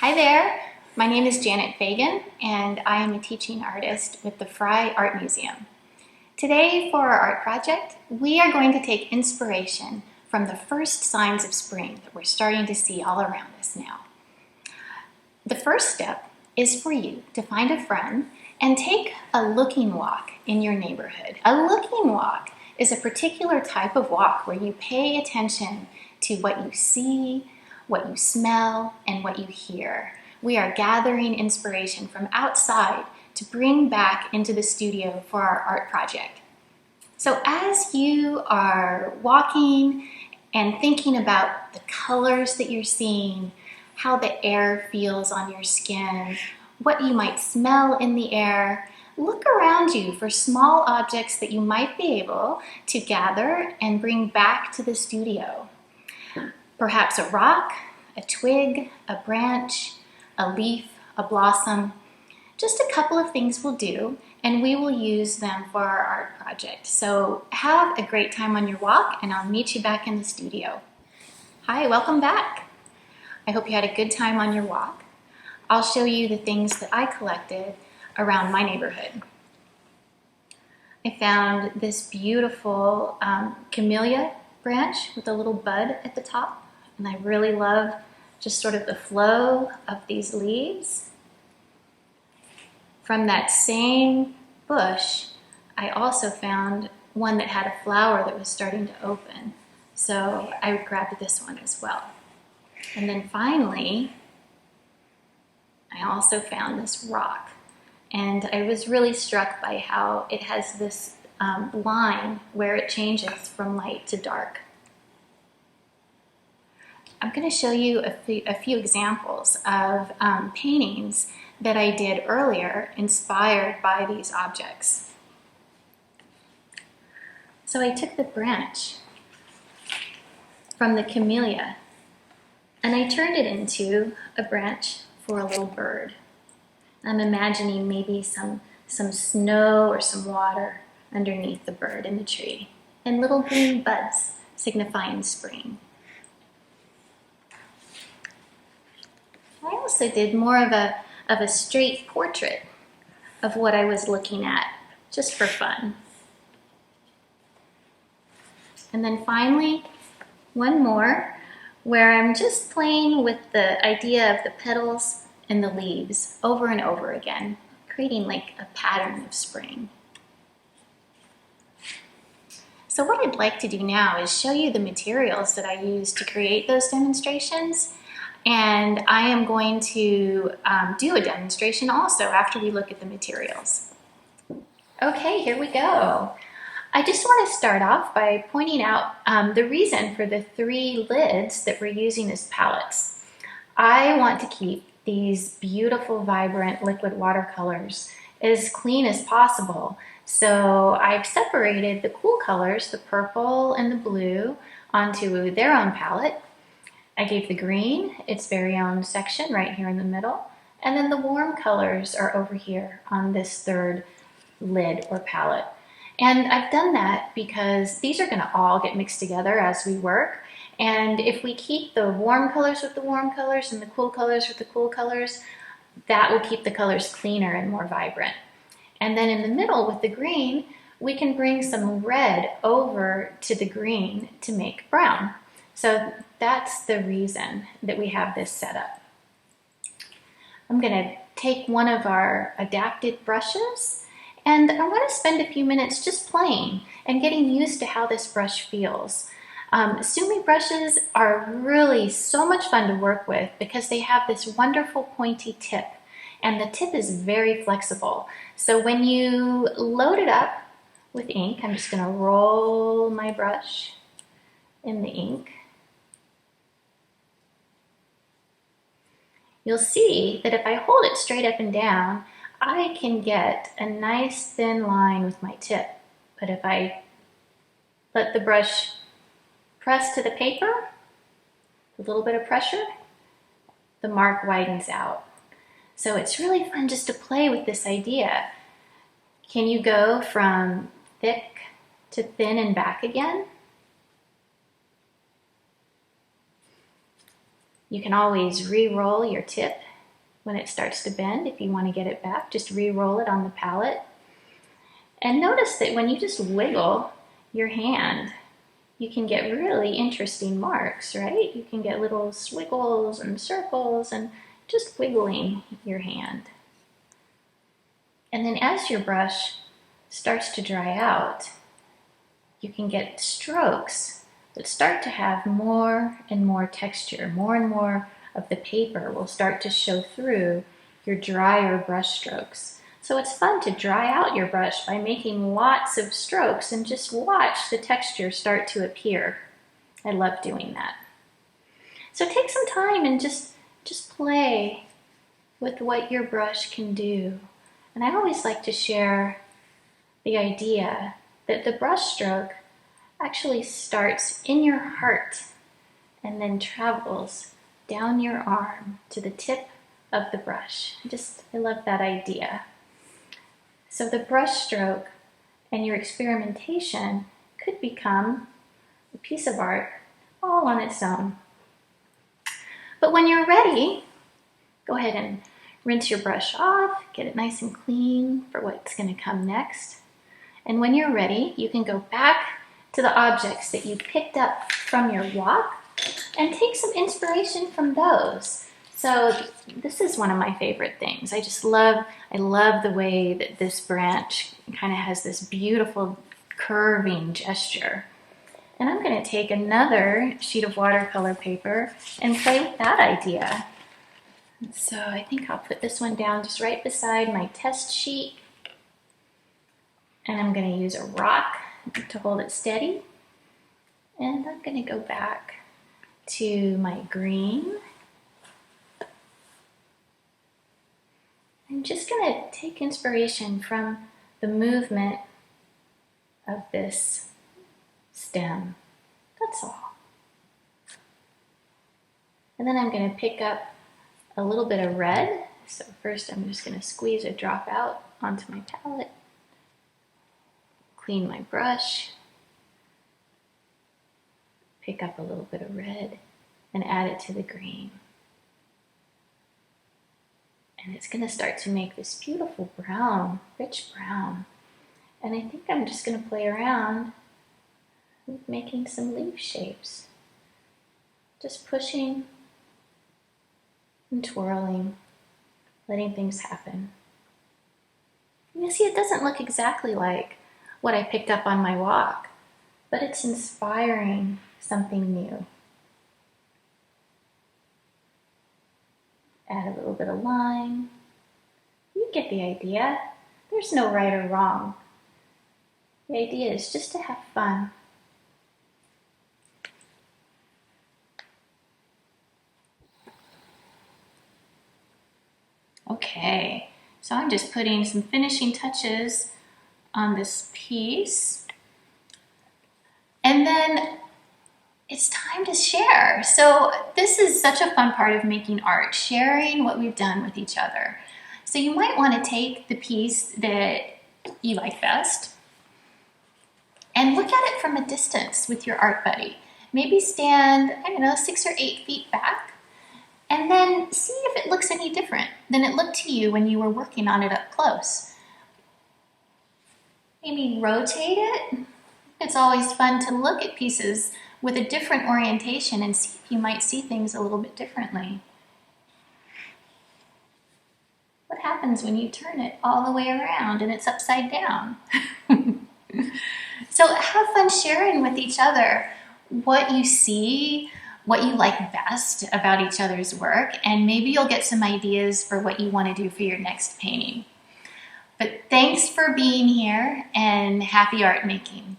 Hi there, my name is Janet Fagan and I am a teaching artist with the Fry Art Museum. Today for our art project, we are going to take inspiration from the first signs of spring that we're starting to see all around us now. The first step is for you to find a friend and take a looking walk in your neighborhood. A looking walk is a particular type of walk where you pay attention to what you see, what you smell, and what you hear. We are gathering inspiration from outside to bring back into the studio for our art project. So as you are walking and thinking about the colors that you're seeing, how the air feels on your skin, what you might smell in the air, look around you for small objects that you might be able to gather and bring back to the studio. Perhaps a rock, a twig, a branch, a leaf, a blossom. Just a couple of things will do, and we will use them for our art project. So have a great time on your walk, and I'll meet you back in the studio. Hi, welcome back. I hope you had a good time on your walk. I'll show you the things that I collected around my neighborhood. I found this beautiful camellia branch with a little bud at the top. And I really love just sort of the flow of these leaves. From that same bush, I also found one that had a flower that was starting to open. So I grabbed this one as well. And then finally, I also found this rock. And I was really struck by how it has this line where it changes from light to dark. I'm going to show you a few examples of paintings that I did earlier inspired by these objects. So I took the branch from the camellia and I turned it into a branch for a little bird. I'm imagining maybe some snow or some water underneath the bird in the tree and little green buds signifying spring. I also did more of a straight portrait of what I was looking at, just for fun. And then finally, one more, where I'm just playing with the idea of the petals and the leaves over and over again, creating like a pattern of spring. So what I'd like to do now is show you the materials that I used to create those demonstrations. And I am going to do a demonstration also after we look at the materials. Okay, here we go. I just want to start off by pointing out the reason for the 3 lids that we're using as palettes. I want to keep these beautiful, vibrant liquid watercolors as clean as possible. So I've separated the cool colors, the purple and the blue, onto their own palette. I gave the green its very own section right here in the middle, and then the warm colors are over here on this 3rd lid or palette. And I've done that because these are going to all get mixed together as we work, and if we keep the warm colors with the warm colors and the cool colors with the cool colors, that will keep the colors cleaner and more vibrant. And then in the middle with the green, we can bring some red over to the green to make brown. So that's the reason that we have this set up. I'm going to take one of our adapted brushes and I want to spend a few minutes just playing and getting used to how this brush feels. Sumi brushes are really so much fun to work with because they have this wonderful pointy tip, and the tip is very flexible. So when you load it up with ink, I'm just going to roll my brush in the ink. You'll see that if I hold it straight up and down, I can get a nice thin line with my tip. But if I let the brush press to the paper, a little bit of pressure, the mark widens out. So it's really fun just to play with this idea. Can you go from thick to thin and back again? You can always re-roll your tip when it starts to bend. If you want to get it back, just re-roll it on the palette. And notice that when you just wiggle your hand, you can get really interesting marks, right? You can get little squiggles and circles and just wiggling your hand. And then as your brush starts to dry out, you can get strokes that start to have more and more texture. More and more of the paper will start to show through your drier brush strokes. So it's fun to dry out your brush by making lots of strokes and just watch the texture start to appear. I love doing that. So take some time and just play with what your brush can do. And I always like to share the idea that the brush stroke actually starts in your heart and then travels down your arm to the tip of the brush. I love that idea. So the brush stroke and your experimentation could become a piece of art all on its own. But when you're ready, go ahead and rinse your brush off, get it nice and clean for what's going to come next. And when you're ready, you can go back to the objects that you picked up from your walk and take some inspiration from those. So this is one of my favorite things. I love the way that this branch kind of has this beautiful curving gesture. And I'm going to take another sheet of watercolor paper and play with that idea. So I think I'll put this one down just right beside my test sheet. And I'm going to use a rock to hold it steady. And I'm going to go back to my green. I'm just going to take inspiration from the movement of this stem. That's all. And then I'm going to pick up a little bit of red. So first I'm just going to squeeze a drop out onto my palette. Clean my brush. Pick up a little bit of red and add it to the green. And it's going to start to make this beautiful brown, rich brown. And I think I'm just going to play around with making some leaf shapes. Just pushing and twirling, letting things happen. You see, it doesn't look exactly like what I picked up on my walk, but it's inspiring something new. Add a little bit of line. You get the idea. There's no right or wrong. The idea is just to have fun. Okay, so I'm just putting some finishing touches on this piece. And then it's time to share. So this is such a fun part of making art, sharing what we've done with each other. So you might want to take the piece that you like best and look at it from a distance with your art buddy. Maybe stand, 6 or 8 feet back, and then see if it looks any different than it looked to you when you were working on it up close. Maybe rotate it. It's always fun to look at pieces with a different orientation and see if you might see things a little bit differently. What happens when you turn it all the way around and it's upside down? So have fun sharing with each other what you see, what you like best about each other's work, and maybe you'll get some ideas for what you want to do for your next painting. But thanks for being here, and happy art making.